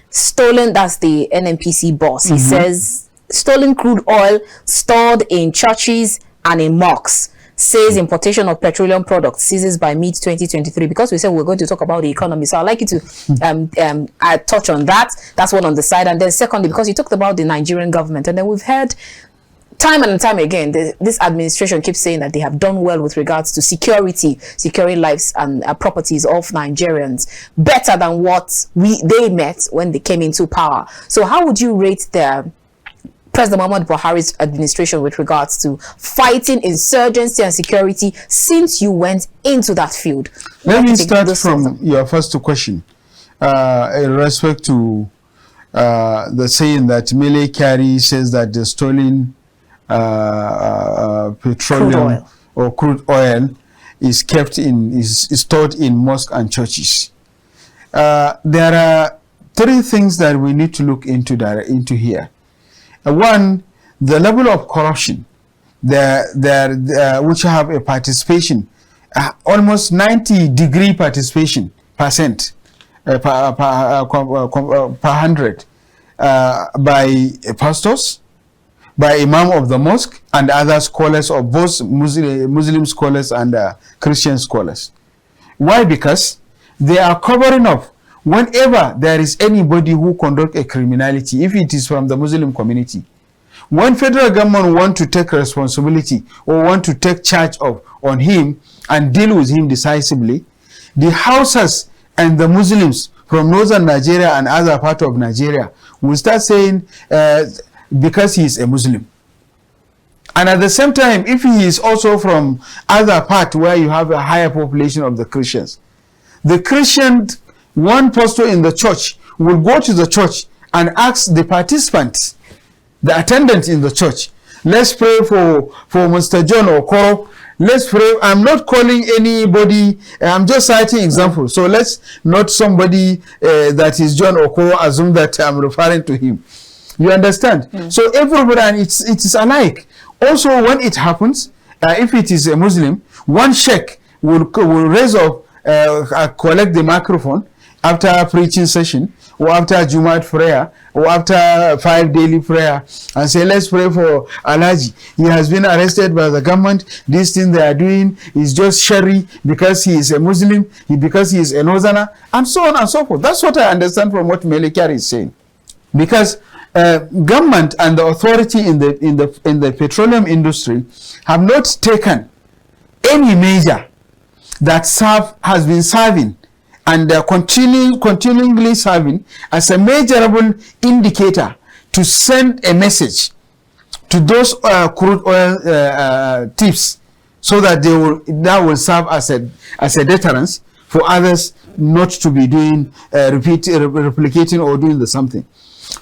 stolen, that's the NNPC boss, he says stolen crude oil stored in churches and in mosques, says importation of petroleum products ceases by mid-2023. Because we said we're going to talk about the economy, so I'd like you to touch on that. That's one on the side. And then secondly, because you talked about the Nigerian government, and then we've heard time and time again, this administration keeps saying that they have done well with regards to security, securing lives and properties of Nigerians, better than what they met when they came into power. So how would you rate the President Muhammadu Buhari's administration with regards to fighting insurgency and security since you went into that field? Let me start from your first question in respect to the saying that Mele Kyari says that the stolen petroleum or crude oil is kept is stored in mosques and churches. There are three things that we need to look into here. One, the level of corruption, which have a participation, almost 90-degree participation percent per 100 by pastors, by imam of the mosque, and other scholars of both Muslim scholars and Christian scholars. Why? Because they are covering up whenever there is anybody who conduct a criminality, if it is from the Muslim community. When federal government want to take responsibility or want to take charge on him and deal with him decisively, the Hausas and the Muslims from northern Nigeria and other part of Nigeria will start saying because he is a Muslim. And at the same time, if he is also from other part where you have a higher population of the Christians, the Christian, one pastor in the church will go to the church and ask the participants, the attendants in the church, let's pray for Mr. John Okoro. Let's pray. I'm not calling anybody, I'm just citing examples. So let's not somebody that is John Okoro assume that I'm referring to him. You understand? So everybody, and it is alike. Also, when it happens, if it is a Muslim, one sheikh will raise up, collect the microphone after a preaching session, or after Jumat prayer, or after 5 daily prayer, and say, let's pray for Alhaji. He has been arrested by the government. This thing they are doing is just shari because he is a Muslim, because he is a Northerner, and so on and so forth. That's what I understand from what Mele Kyari is saying. Because government and the authority in the petroleum industry have not taken any measure that has been serving and continually serving as a measurable indicator to send a message to those crude oil thieves, so that that will serve as a deterrence for others not to be doing replicating or doing the something.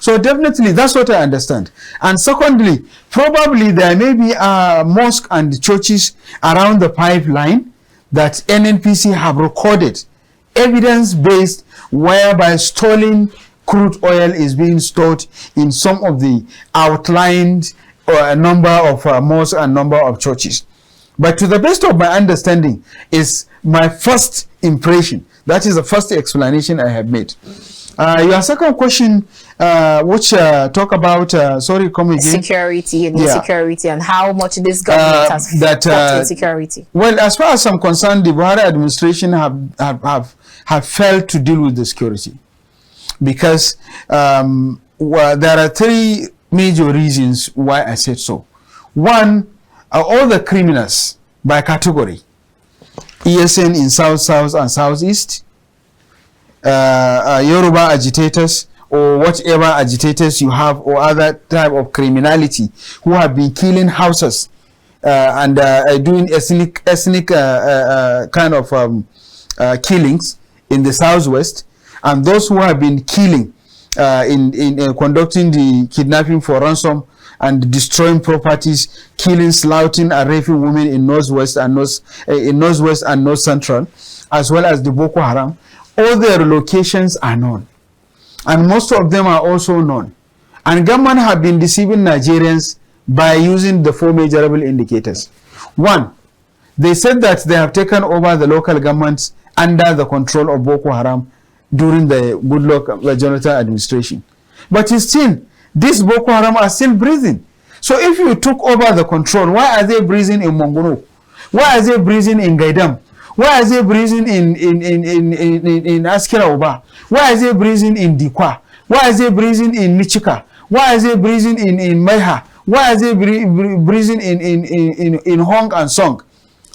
So definitely that's what I understand. And secondly, probably there may be mosques and churches around the pipeline that NNPC have recorded evidence-based, whereby stolen crude oil is being stored in some of the outlined number of mosques and number of churches. But to the best of my understanding, is my first impression. That is the first explanation I have made. Your second question, which talk about, sorry, come again. Security and insecurity, and how much this government has fought insecurity. Well, as far as I'm concerned, the Buhari administration have failed to deal with the security, because there are three major reasons why I said so. One, all the criminals by category, ESN in South and Southeast, Yoruba agitators, or whatever agitators you have, or other type of criminality who have been killing houses and doing ethnic kind of killings in the Southwest, and those who have been killing in conducting the kidnapping for ransom and destroying properties, killing, slaughtering, and raping women in Northwest and North Central, as well as the Boko Haram. All their locations are known, and most of them are also known. And government have been deceiving Nigerians by using the four measurable indicators. One, they said that they have taken over the local governments under the control of Boko Haram during the Goodluck Jonathan administration. But still, these Boko Haram are still breathing. So if you took over the control, why are they breathing in Mongono? Why are they breathing in Gaidam? Why are they breathing in Askira Oba? Why are they breathing in Dikwa? Why are they breathing in Michika? Why are they breathing in Maiha? Why are they breathing in Hong and Song,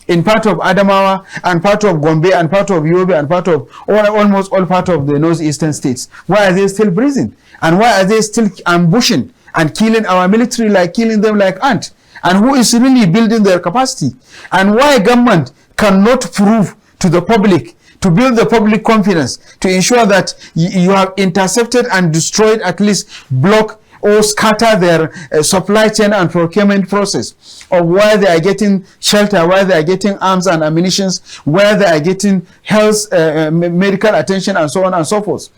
in part of Adamawa and part of Gombe and part of Yobe and part of almost all part of the northeastern states? Why are they still breathing? And why are they still ambushing and killing our military, like killing them like ants? And who is really building their capacity? And why government cannot prove to the public, to build the public confidence, to ensure that you have intercepted and destroyed, at least block or scatter their supply chain and procurement process, of where they are getting shelter, where they are getting arms and ammunition, where they are getting health, medical attention, and so on and so forth.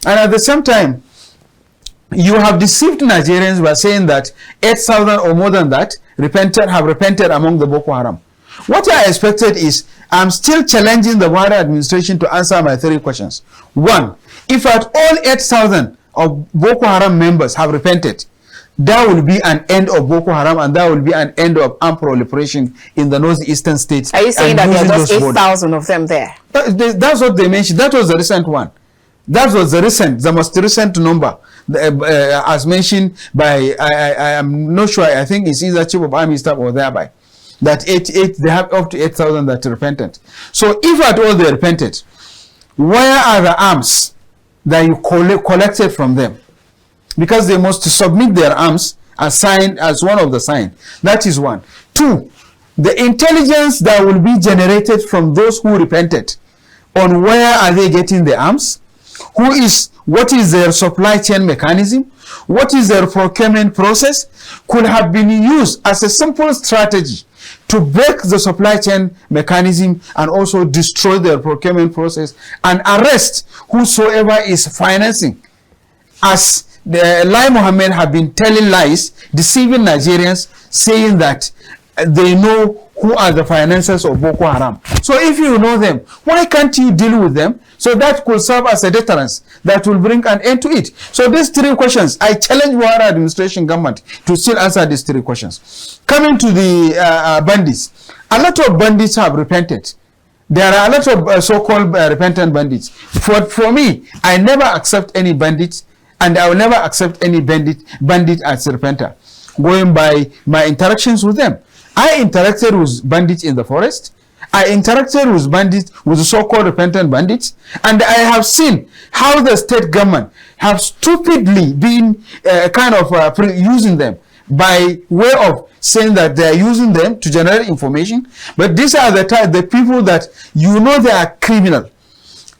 And at the same time, you have deceived Nigerians by saying that 8,000 or more than that have repented among the Boko Haram. What I expected is, I'm still challenging the Buhari administration to answer my 3 questions. 1, if at all 8,000 of Boko Haram members have repented, there will be an end of Boko Haram, and there will be an end of armed proliferation in the northeastern states. Are you saying that there are just 8,000 of them there? That's what they mentioned. That was the recent one. That was the most recent number, as mentioned by, I am not sure, I think it's either Chief of Army Staff or thereby, that they have up to 8,000 that repented. So if at all they repented, where are the arms that you collected from them? Because they must submit their arms as signed as one of the sign. That is 1. 2, the intelligence that will be generated from those who repented on where are they getting the arms, what is their supply chain mechanism, what is their procurement process, could have been used as a simple strategy to break the supply chain mechanism and also destroy their procurement process and arrest whosoever is financing. As Lai Mohammed have been telling lies, deceiving Nigerians, saying that they know who are the financiers of Boko Haram. So if you know them, why can't you deal with them? So that could serve as a deterrence that will bring an end to it. So these 3 questions, I challenge Buhari administration government to still answer these 3 questions. Coming to the bandits, a lot of bandits have repented. There are a lot of so-called repentant bandits. For me, I never accept any bandit, and I will never accept any bandit as a repenter, going by my interactions with them. I interacted with bandits in the forest. I interacted with bandits, with the so-called repentant bandits, and I have seen how the state government have stupidly been using them by way of saying that they are using them to generate information. But these are the people that you know they are criminal.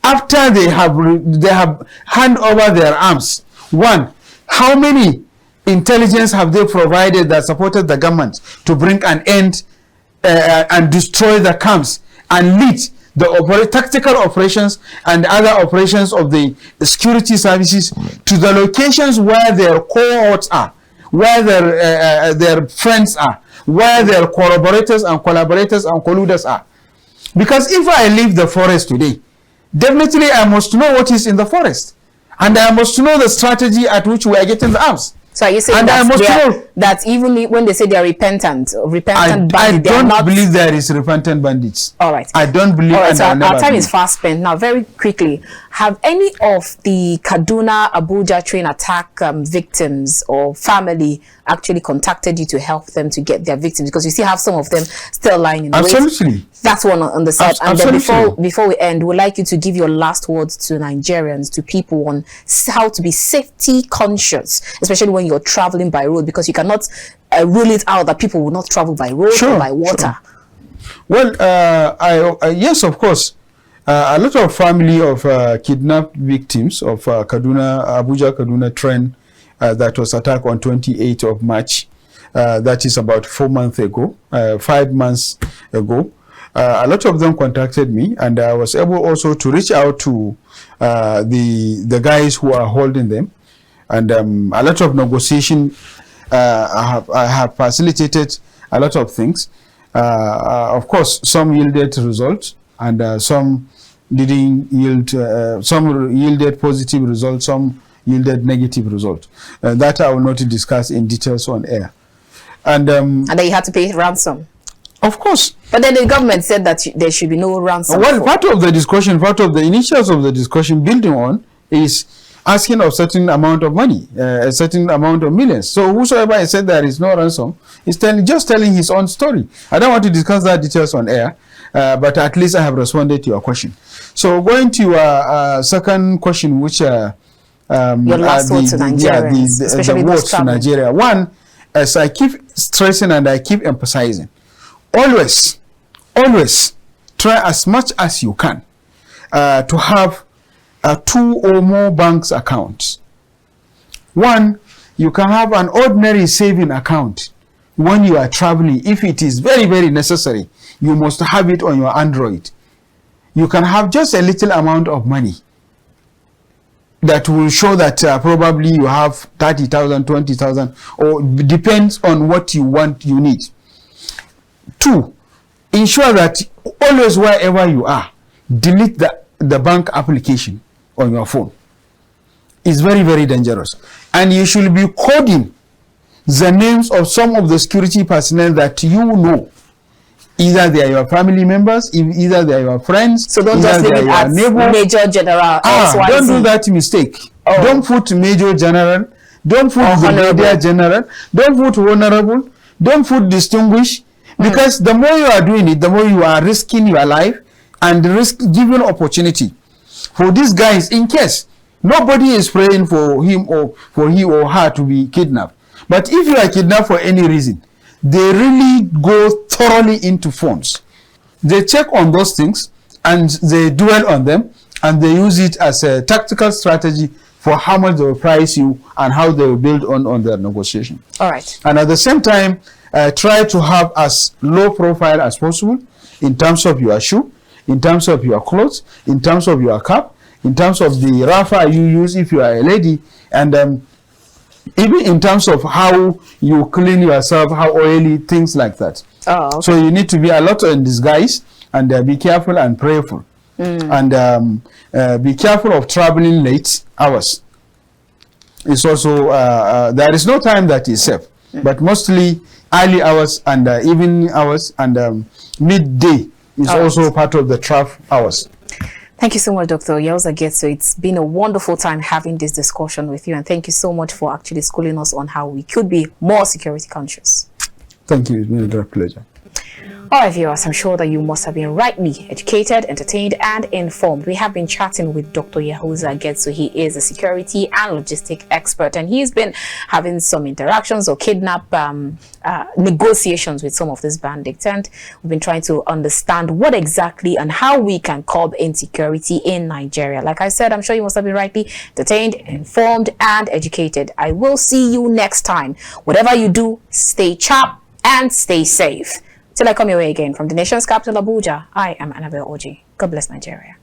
After they have hand over their arms. 1, how many intelligence have they provided that supported the government to bring an end and destroy the camps and lead the tactical operations and other operations of the security services to the locations where their cohorts are, where their friends are, where their collaborators and colluders are? Because if I leave the forest today, definitely I must know what is in the forest, and I must know the strategy at which we are getting the arms. So are you saying that even when they say they are repentant bandits, I don't believe there is repentant bandits. All right. I don't believe. All right, so our time is fast spent. Now, very quickly, have any of the Kaduna Abuja train attack victims or family actually contacted you to help them to get their victims? Because you still have some of them still lying in wait. Absolutely. That's one on the side. And then before we end, we'd like you to give your last words to Nigerians, to people, on how to be safety conscious, especially when you're traveling by road, because you cannot rule it out that people will not travel by road or by water. Well, yes, of course. A lot of family of kidnapped victims of Abuja-Kaduna train that was attacked on 28th of March, that is about 4 months ago, 5 months ago. A lot of them contacted me, and I was able also to reach out to the guys who are holding them, and a lot of negotiation. I have facilitated a lot of things. Of course, some yielded results, and some didn't yield. Some yielded positive results, some yielded negative results. That I will not discuss in details on air. And then you had to pay ransom. Of course. But then the government said that there should be no ransom. Well, part of the discussion, part of the initials of the discussion building on is asking of certain amount of money, a certain amount of millions. So whosoever has said there is no ransom is just telling his own story. I don't want to discuss that details on air, but at least I have responded to your question. So going to your second question, which your last word to Nigeria, especially the words to Nigeria. One, as I keep stressing and I keep emphasizing, always try as much as you can to have 2 or more banks accounts. One, you can have an ordinary saving account when you are traveling. If it is very, very necessary, you must have it on your Android. You can have just a little amount of money that will show that probably you have 30,000, 20,000, or depends on what you need. 2, ensure that always wherever you are, delete the bank application on your phone. It's very, very dangerous. And you should be coding the names of some of the security personnel that you know. Either they are your family members, either they are your friends, so don't just leave it at Major General. Don't do that mistake. Don't put Major General, don't put Brigadier General, don't put Honorable, don't put Distinguished, because the more you are doing it, the more you are risking your life and giving opportunity for these guys in case nobody is praying for him or for he or her to be kidnapped. But if you are kidnapped for any reason, they really go thoroughly into phones. They check on those things and they dwell on them and they use it as a tactical strategy for how much they will price you and how they will build on their negotiation. All right. And at the same time, try to have as low profile as possible in terms of your shoe, in terms of your clothes, in terms of your cap, in terms of the rafa you use if you are a lady, and even in terms of how you clean yourself, how oily, things like that. Oh, okay. So you need to be a lot in disguise and be careful and prayerful. And be careful of traveling late hours. It's also, there is no time that is safe, but mostly early hours and evening hours and midday is also part of the traffic hours. Thank you so much, Dr. Yahuza Getso. It's been a wonderful time having this discussion with you, and thank you so much for actually schooling us on how we could be more security conscious. Thank you. It's been a great pleasure. All right, viewers, I'm sure that you must have been rightly educated, entertained, and informed. We have been chatting with Dr. Yahuza Getso. He is a security and logistic expert, and he's been having some interactions or negotiations with some of these bandits. And we've been trying to understand what exactly and how we can curb insecurity in Nigeria. Like I said, I'm sure you must have been rightly entertained, informed, and educated. I will see you next time. Whatever you do, stay sharp and stay safe. Till I come your way again from the nation's capital, Abuja, I am Annabel Orji. God bless Nigeria.